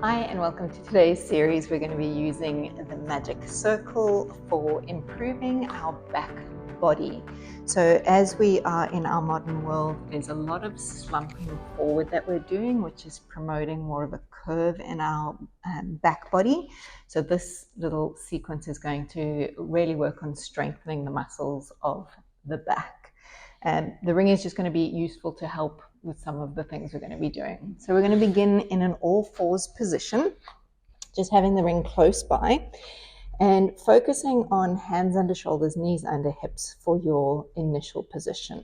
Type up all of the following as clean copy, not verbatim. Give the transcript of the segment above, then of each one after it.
Hi and welcome to today's series. We're going to be using the magic circle for improving our back body. So as we are in our modern world, there's a lot of slumping forward that we're doing, which is promoting more of a curve in our back body. So this little sequence is going to really work on strengthening the muscles of the back. The ring is just going to be useful to help with some of the things we're going to be doing. So we're going to begin in an all fours position, just having the ring close by and focusing on hands under shoulders, knees under hips for your initial position.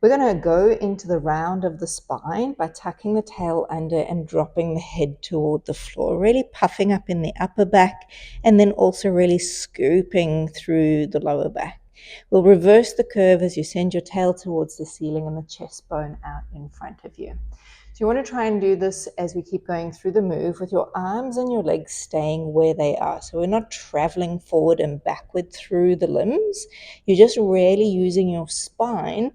We're going to go into the round of the spine by tucking the tail under and dropping the head toward the floor, really puffing up in the upper back and then also really scooping through the lower back. We'll reverse the curve as you send your tail towards the ceiling and the chest bone out in front of you. So you want to try and do this as we keep going through the move with your arms and your legs staying where they are. So we're not traveling forward and backward through the limbs. You're just really using your spine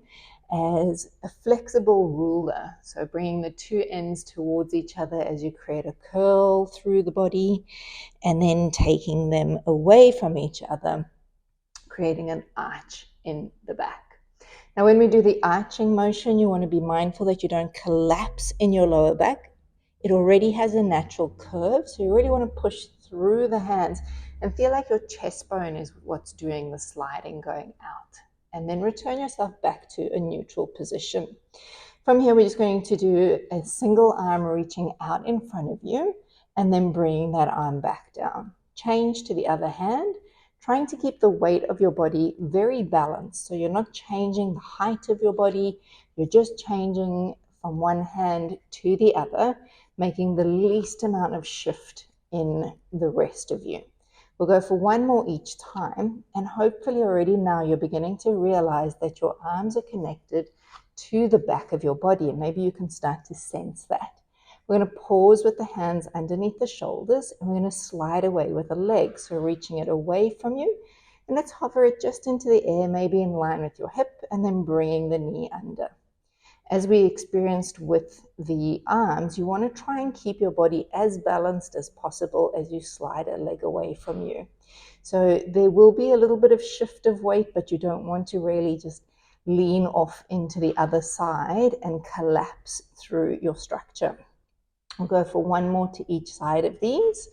as a flexible ruler. So bringing the two ends towards each other as you create a curl through the body and then taking them away from each other, creating an arch in the back. Now, when we do the arching motion, you want to be mindful that you don't collapse in your lower back. It already has a natural curve, so you really want to push through the hands and feel like your chest bone is what's doing the sliding going out. And then return yourself back to a neutral position. From here, we're just going to do a single arm reaching out in front of you and then bringing that arm back down. Change to the other hand, trying to keep the weight of your body very balanced. So you're not changing the height of your body, you're just changing from one hand to the other, making the least amount of shift in the rest of you. We'll go for one more each time, and hopefully already now you're beginning to realize that your arms are connected to the back of your body, and maybe you can start to sense that. We're going to pause with the hands underneath the shoulders, and we're going to slide away with the legs. So reaching it away from you, and let's hover it just into the air, maybe in line with your hip, and then bringing the knee under. As we experienced with the arms, you want to try and keep your body as balanced as possible as you slide a leg away from you. So there will be a little bit of shift of weight, but you don't want to really just lean off into the other side and collapse through your structure. We'll go for one more to each side of these,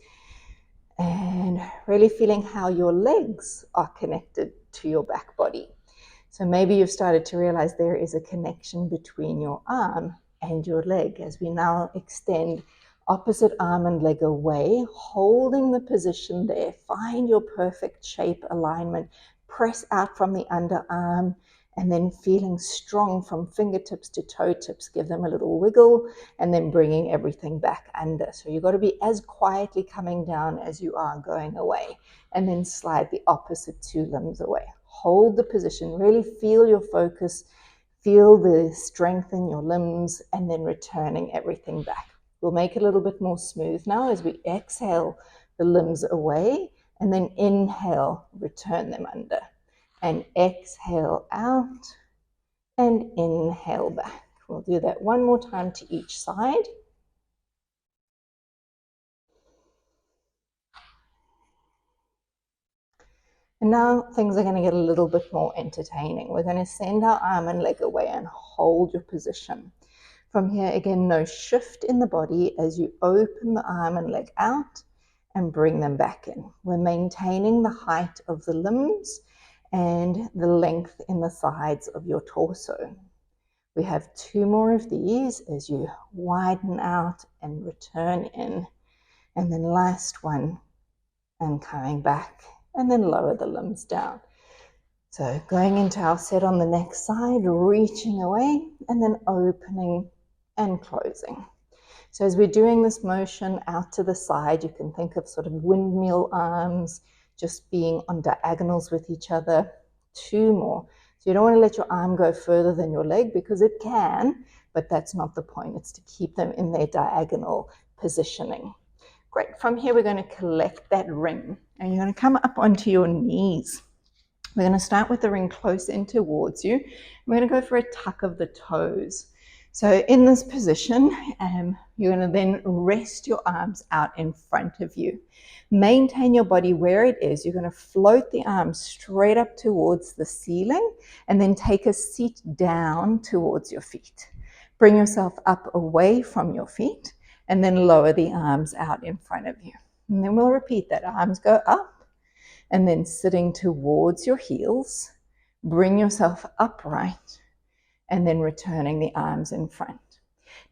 and really feeling how your legs are connected to your back body. So maybe you've started to realize there is a connection between your arm and your leg as we now extend opposite arm and leg away, holding the position there. Find your perfect shape alignment. Press out from the underarm and then feeling strong from fingertips to toe tips. Give them a little wiggle and then bringing everything back under. So you've got to be as quietly coming down as you are going away, and then slide the opposite two limbs away. Hold the position, really feel your focus, feel the strength in your limbs, and then returning everything back. We'll make it a little bit more smooth now as we exhale the limbs away, and then inhale, return them under. And exhale out and inhale back. We'll do that one more time to each side. And now things are going to get a little bit more entertaining. We're going to send our arm and leg away and hold your position. From here, again, no shift in the body as you open the arm and leg out and bring them back in. We're maintaining the height of the limbs and the length in the sides of your torso. We have two more of these as you widen out and return in, and then last one and coming back, and then lower the limbs down. So going into our set on the next side, reaching away and then opening and closing. So as we're doing this motion out to the side, you can think of sort of windmill arms, just being on diagonals with each other. Two more. So you don't want to let your arm go further than your leg because it can, but that's not the point. It's to keep them in their diagonal positioning. Great. From here, we're going to collect that ring and you're going to come up onto your knees. We're going to start with the ring close in towards you. We're going to go for a tuck of the toes. So in this position, you're going to then rest your arms out in front of you. Maintain your body where it is. You're going to float the arms straight up towards the ceiling and then take a seat down towards your feet. Bring yourself up away from your feet and then lower the arms out in front of you. And then we'll repeat that. Arms go up and then sitting towards your heels. Bring yourself upright and then returning the arms in front.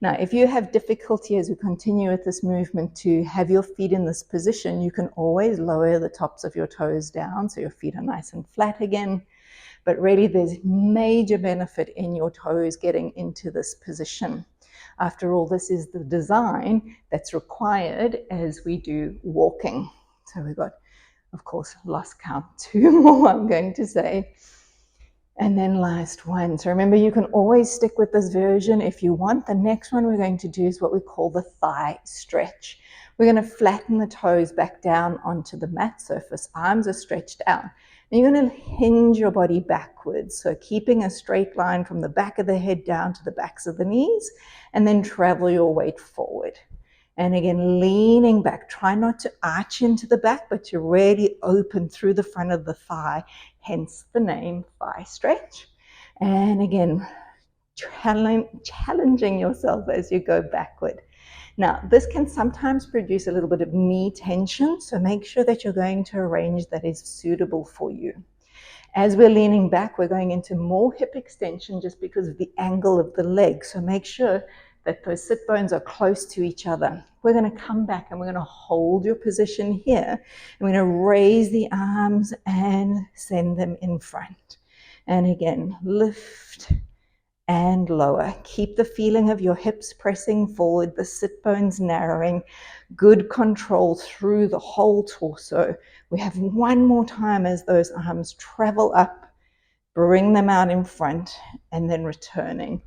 Now, if you have difficulty as we continue with this movement to have your feet in this position, you can always lower the tops of your toes down so your feet are nice and flat again. But really, there's major benefit in your toes getting into this position. After all, this is the design that's required as we do walking. So we've got, of course, lost count, 2 more I'm going to say. And then last one. So remember, you can always stick with this version if you want. The next one we're going to do is what we call the thigh stretch. We're going to flatten the toes back down onto the mat surface. Arms are stretched out. And you're going to hinge your body backwards. So keeping a straight line from the back of the head down to the backs of the knees, and then travel your weight forward. And again, leaning back. Try not to arch into the back, but to really open through the front of the thigh, hence the name thigh stretch. And again, challenging yourself as you go backward. Now, this can sometimes produce a little bit of knee tension, so make sure that you're going to a range that is suitable for you. As we're leaning back, we're going into more hip extension just because of the angle of the leg, so make sure that those sit bones are close to each other. We're going to come back and we're going to hold your position here. And we're going to raise the arms and send them in front. And again, lift and lower. Keep the feeling of your hips pressing forward, the sit bones narrowing. Good control through the whole torso. We have one more time as those arms travel up, bring them out in front, and then returning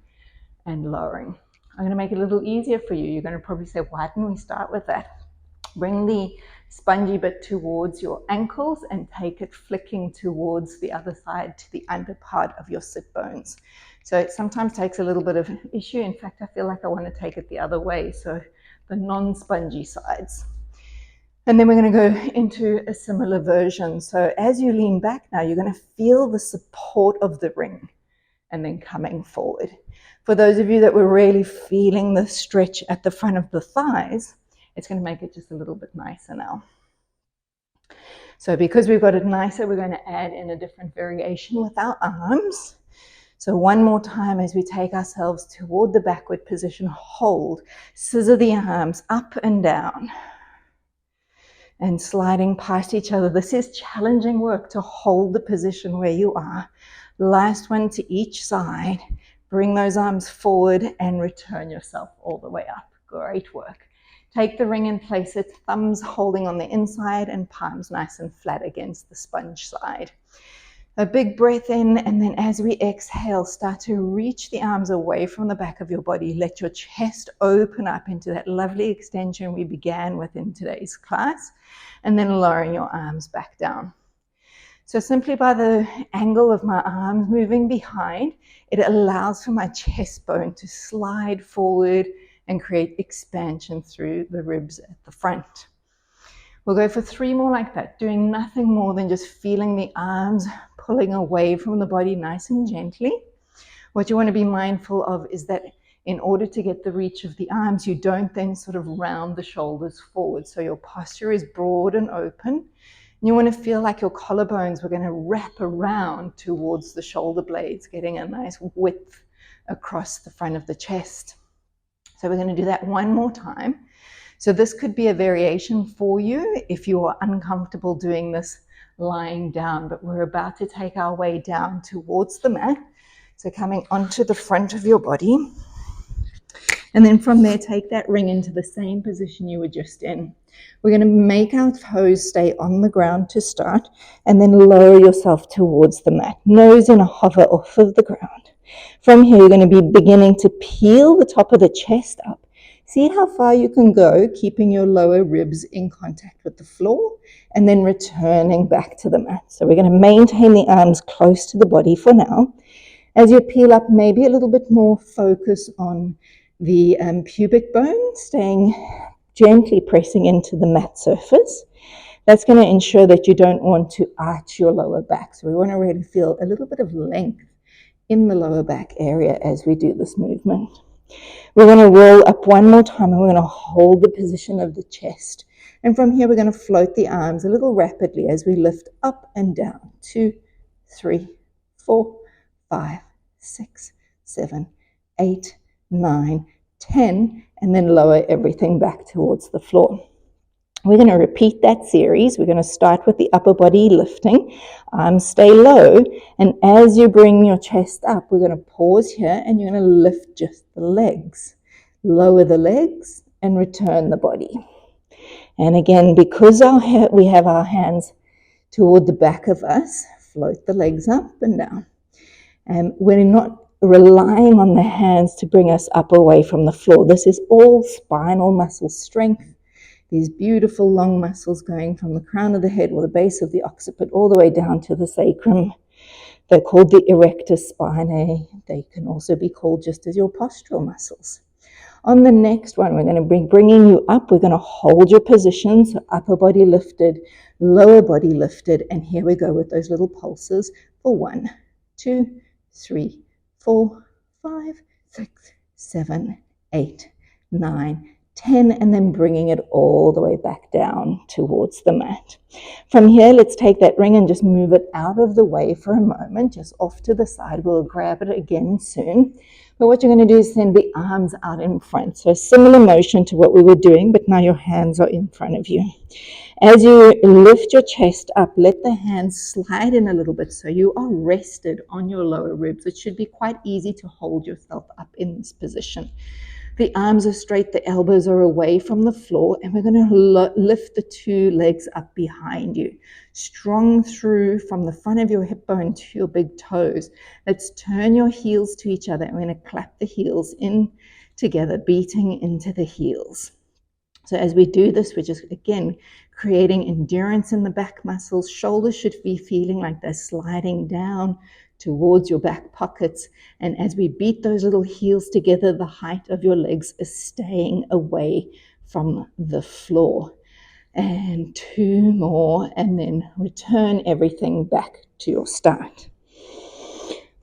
and lowering. I'm going to make it a little easier for you. You're going to probably say, why didn't we start with that? Bring the spongy bit towards your ankles and take it flicking towards the other side to the under part of your sit bones. So it sometimes takes a little bit of an issue. In fact, I feel like I want to take it the other way, so the non-spongy sides. And then we're going to go into a similar version. So as you lean back now, you're going to feel the support of the ring and then coming forward. For those of you that were really feeling the stretch at the front of the thighs, it's going to make it just a little bit nicer now. So because we've got it nicer, we're going to add in a different variation with our arms. So one more time as we take ourselves toward the backward position, hold, scissor the arms up and down and sliding past each other. This is challenging work to hold the position where you are. Last one to each side. Bring those arms forward and return yourself all the way up. Great work. Take the ring and place it, thumbs holding on the inside and palms nice and flat against the sponge side. A big breath in, and then as we exhale, start to reach the arms away from the back of your body. Let your chest open up into that lovely extension we began with in today's class, and then lowering your arms back down. So simply by the angle of my arms moving behind, it allows for my chest bone to slide forward and create expansion through the ribs at the front. We'll go for 3 more like that, doing nothing more than just feeling the arms pulling away from the body nice and gently. What you want to be mindful of is that in order to get the reach of the arms, you don't then sort of round the shoulders forward. So your posture is broad and open. You want to feel like your collarbones were going to wrap around towards the shoulder blades, getting a nice width across the front of the chest. So we're going to do that one more time. So this could be a variation for you if you are uncomfortable doing this lying down, but we're about to take our way down towards the mat. So coming onto the front of your body. And then from there, take that ring into the same position you were just in. We're going to make our toes stay on the ground to start, and then lower yourself towards the mat. Nose in a hover off of the ground. From here, you're going to be beginning to peel the top of the chest up. See how far you can go, keeping your lower ribs in contact with the floor, and then returning back to the mat. So we're going to maintain the arms close to the body for now. As you peel up, maybe a little bit more focus on the pubic bone, staying gently pressing into the mat surface. That's going to ensure that you don't want to arch your lower back. So we want to really feel a little bit of length in the lower back area as we do this movement. We're going to roll up one more time and we're going to hold the position of the chest. And from here, we're going to float the arms a little rapidly as we lift up and down. 2, 3, 4, 5, 6, 7, 8, 9, 10, and then lower everything back towards the floor. We're going to repeat that series. We're going to start with the upper body lifting. Stay low, and as you bring your chest up, we're going to pause here and you're going to lift just the legs. Lower the legs and return the body. And again, because we have our hands toward the back of us, float the legs up and down. And we're not relying on the hands to bring us up away from the floor. This is all spinal muscle strength. These beautiful long muscles going from the crown of the head or the base of the occiput all the way down to the sacrum. They're called the erector spinae. They can also be called just as your postural muscles. On the next one, we're going to be bringing you up. We're going to hold your position, so upper body lifted, lower body lifted, and here we go with those little pulses for 1, 2, 3, 4, 5, 6, 7, 8, 9, 10, and then bringing it all the way back down towards the mat. From here, let's take that ring and just move it out of the way for a moment, just off to the side. We'll grab it again soon. But what you're going to do is send the arms out in front. So a similar motion to what we were doing, but now your hands are in front of you. As you lift your chest up, let the hands slide in a little bit so you are rested on your lower ribs. It should be quite easy to hold yourself up in this position. The arms are straight, the elbows are away from the floor, and we're going to lift the 2 legs up behind you. Strong through from the front of your hip bone to your big toes. Let's turn your heels to each other, and we're going to clap the heels in together, beating into the heels. So as we do this, we're just, again, creating endurance in the back muscles. Shoulders should be feeling like they're sliding down towards your back pockets. And as we beat those little heels together, the height of your legs is staying away from the floor. And 2 more, and then return everything back to your start.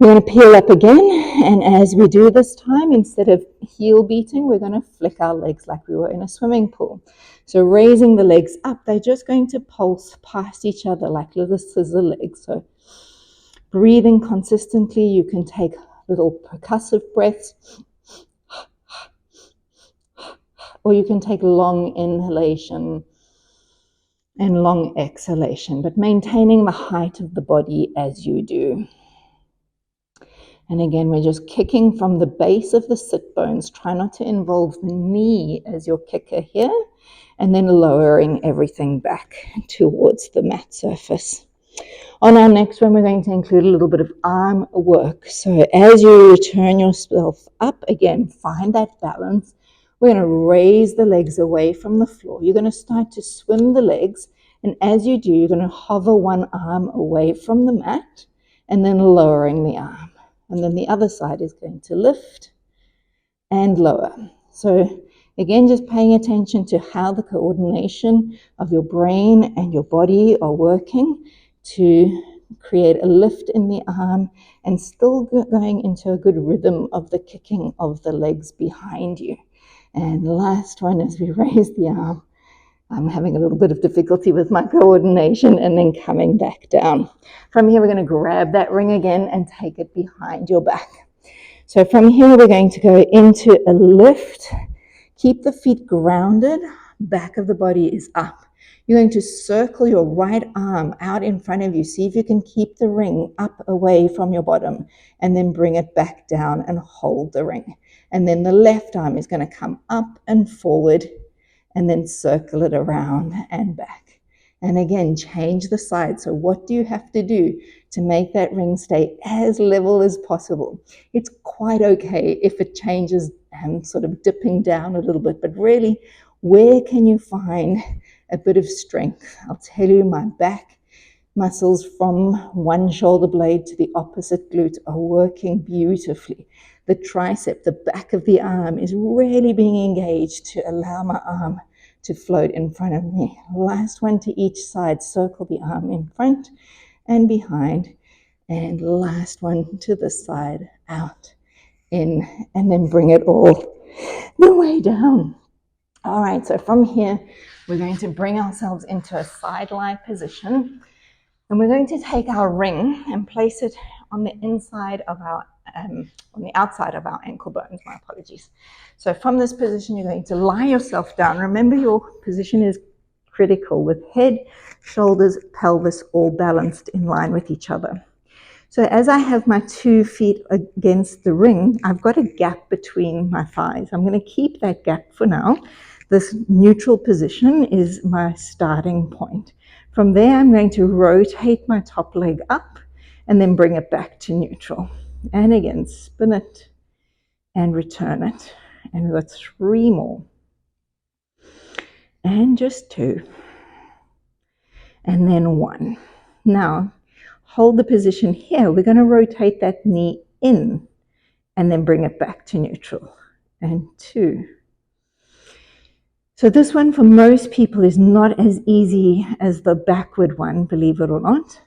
We're going to peel up again, and as we do this time, instead of heel beating, we're going to flick our legs like we were in a swimming pool. So raising the legs up, they're just going to pulse past each other like little scissor legs. So breathing consistently, you can take little percussive breaths, or you can take long inhalation and long exhalation, but maintaining the height of the body as you do. And again, we're just kicking from the base of the sit bones. Try not to involve the knee as your kicker here, and then lowering everything back towards the mat surface. On our next one, we're going to include a little bit of arm work. So as you return yourself up, again, find that balance. We're going to raise the legs away from the floor. You're going to start to swim the legs, and as you do, you're going to hover one arm away from the mat, and then lowering the arm. And then the other side is going to lift and lower. So again, just paying attention to how the coordination of your brain and your body are working to create a lift in the arm and still going into a good rhythm of the kicking of the legs behind you. And the last one, as we raise the arm, I'm having a little bit of difficulty with my coordination, and then coming back down. From here, we're going to grab that ring again and take it behind your back. So from here, we're going to go into a lift. Keep the feet grounded. Back of the body is up. You're going to circle your right arm out in front of you. See if you can keep the ring up away from your bottom, and then bring it back down and hold the ring. And then the left arm is going to come up and forward, and then circle it around and back. And again, change the side. So what do you have to do to make that ring stay as level as possible? It's quite okay if it changes and sort of dipping down a little bit, but really, where can you find a bit of strength? I'll tell you, my back Muscles from one shoulder blade to the opposite glute are working beautifully. The tricep, the back of the arm, is really being engaged to allow my arm to float in front of me. Last one to each side, circle the arm in front and behind. And last one to the side, out, in, and then bring it all the way down. All right, so from here, we're going to bring ourselves into a side lie position. And we're going to take our ring and place it on the inside of our, on the outside of our ankle bones, my apologies. So from this position, you're going to lie yourself down. Remember, your position is critical with head, shoulders, pelvis all balanced in line with each other. So as I have my 2 feet against the ring, I've got a gap between my thighs. I'm going to keep that gap for now. This neutral position is my starting point. From there, I'm going to rotate my top leg up and then bring it back to neutral. And again, spin it and return it. And we've got 3 more. And just 2. And then 1. Now, hold the position here. We're going to rotate that knee in and then bring it back to neutral. And 2. So this one for most people is not as easy as the backward one, believe it or not.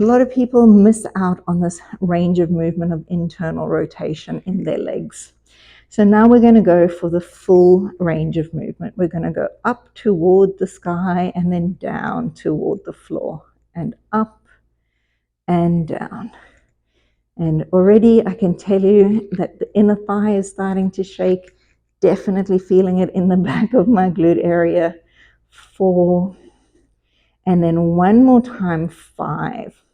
A lot of people miss out on this range of movement of internal rotation in their legs. So now we're going to go for the full range of movement. We're going to go up toward the sky and then down toward the floor and up and down. And already I can tell you that the inner thigh is starting to shake. Definitely feeling it in the back of my glute area. 4. And then 1 more time, 5.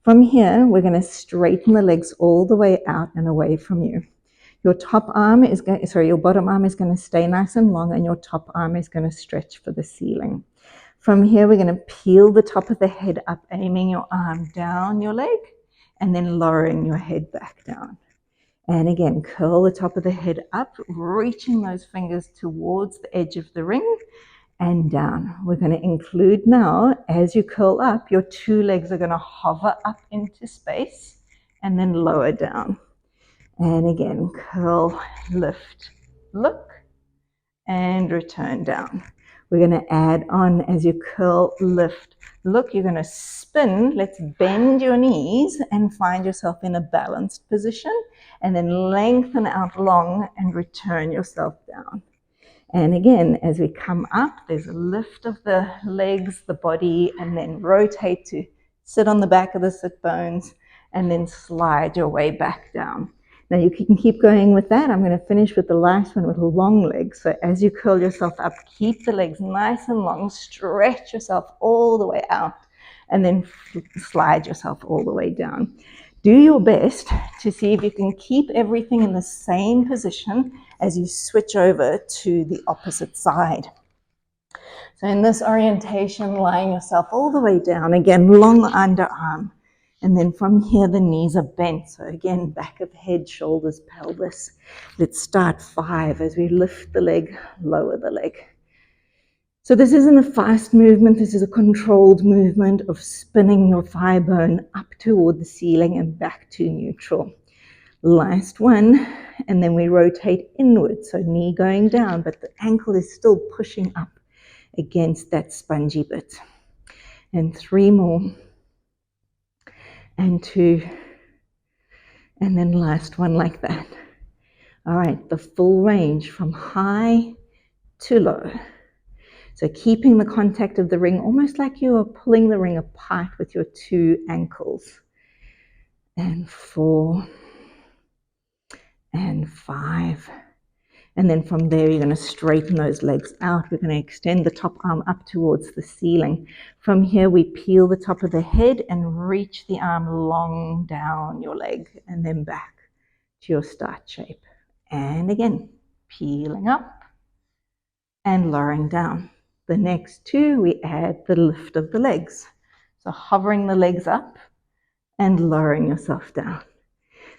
From here, we're going to straighten the legs all the way out and away from you. Your bottom arm is going to stay nice and long, and your top arm is going to stretch for the ceiling. From here, we're going to peel the top of the head up, aiming your arm down your leg, and then lowering your head back down. And again, curl the top of the head up, reaching those fingers towards the edge of the ring and down. We're going to include now, as you curl up, your 2 legs are going to hover up into space and then lower down. And again, curl, lift, look, and return down. We're going to add on as you curl, lift, look. You're going to spin. Let's bend your knees and find yourself in a balanced position, and then lengthen out long and return yourself down. And again, as we come up, there's a lift of the legs, the body, and then rotate to sit on the back of the sit bones and then slide your way back down. Now you can keep going with that. I'm going to finish with the last one with long legs. So as you curl yourself up, keep the legs nice and long, stretch yourself all the way out, and then slide yourself all the way down. Do your best to see if you can keep everything in the same position as you switch over to the opposite side. So in this orientation, lying yourself all the way down, again, long underarm. And then from here, the knees are bent. So again, back of head, shoulders, pelvis. Let's start 5 as we lift the leg, lower the leg. So this isn't a fast movement. This is a controlled movement of spinning your thigh bone up toward the ceiling and back to neutral. Last one, and then we rotate inward. So knee going down, but the ankle is still pushing up against that spongy bit. And 3 more. And 2, and then last one like that. All right, the full range from high to low. So keeping the contact of the ring almost like you are pulling the ring apart with your 2 ankles. And 4, and 5. And then from there, you're going to straighten those legs out. We're going to extend the top arm up towards the ceiling. From here, we peel the top of the head and reach the arm long down your leg and then back to your start shape. And again, peeling up and lowering down. The next 2, we add the lift of the legs. So hovering the legs up and lowering yourself down.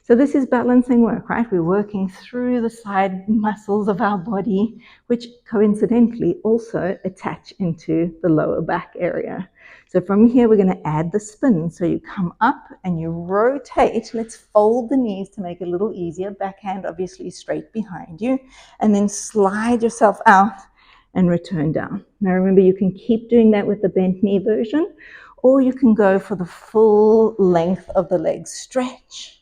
So this is balancing work, right? We're working through the side muscles of our body, which coincidentally also attach into the lower back area. So from here, we're going to add the spin. So you come up and you rotate. Let's fold the knees to make it a little easier. Backhand obviously straight behind you. And then slide yourself out and return down. Now remember, you can keep doing that with the bent knee version, or you can go for the full length of the leg stretch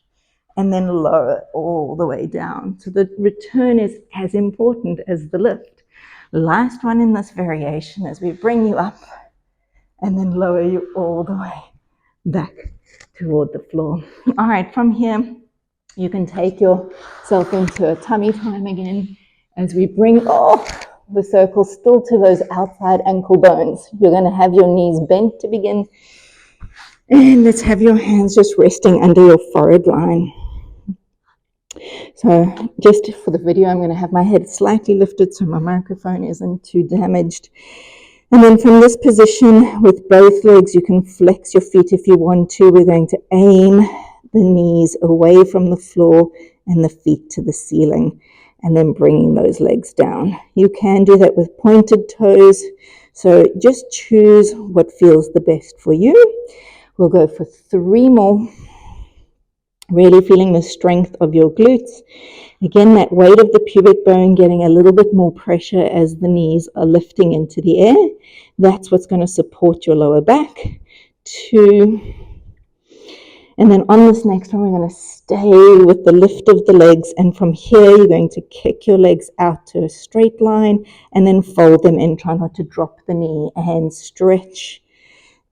and then lower all the way down. So the return is as important as the lift. Last one in this variation as we bring you up and then lower you all the way back toward the floor. All right, from here, you can take yourself into a tummy time again as we bring the circle still to those outside ankle bones. You're going to have your knees bent to begin. And let's have your hands just resting under your forehead line. So just for the video, I'm going to have my head slightly lifted so my microphone isn't too damaged. And then from this position with both legs, you can flex your feet if you want to. We're going to aim the knees away from the floor and the feet to the ceiling, and then bringing those legs down. You can do that with pointed toes. So just choose what feels the best for you. We'll go for 3 more. Really feeling the strength of your glutes. Again, that weight of the pubic bone getting a little bit more pressure as the knees are lifting into the air. That's what's going to support your lower back. 2. And then on this next one, we're going to stay with the lift of the legs. And from here, you're going to kick your legs out to a straight line and then fold them in. Try not to drop the knee and stretch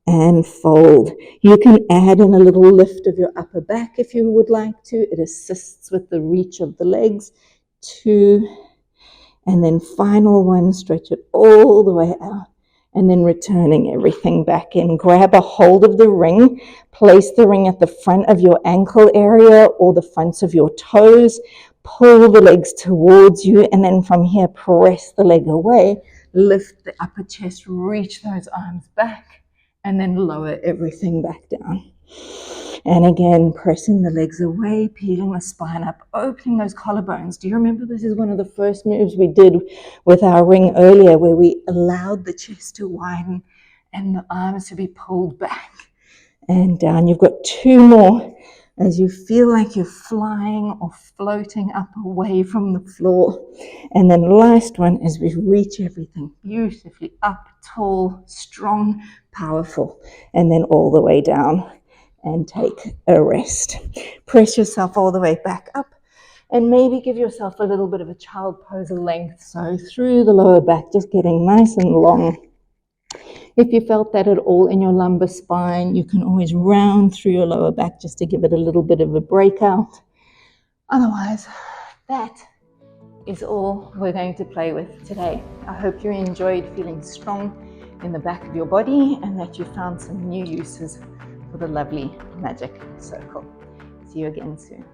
and fold. You can add in a little lift of your upper back if you would like to. It assists with the reach of the legs. 2, and then final one, stretch it all the way out, and then returning everything back in. Grab a hold of the ring, place the ring at the front of your ankle area or the fronts of your toes, pull the legs towards you, and then from here, press the leg away, lift the upper chest, reach those arms back, and then lower everything back down. And again, pressing the legs away, peeling the spine up, opening those collarbones. Do you remember this is one of the first moves we did with our ring earlier, where we allowed the chest to widen and the arms to be pulled back and down. You've got 2 more as you feel like you're flying or floating up away from the floor. And then last one as we reach everything beautifully up, tall, strong, powerful, and then all the way down and take a rest. Press yourself all the way back up and maybe give yourself a little bit of a child pose length. So through the lower back, just getting nice and long. If you felt that at all in your lumbar spine, you can always round through your lower back just to give it a little bit of a breakout. Otherwise, that is all we're going to play with today. I hope you enjoyed feeling strong in the back of your body and that you found some new uses for the lovely magic circle. See you again soon.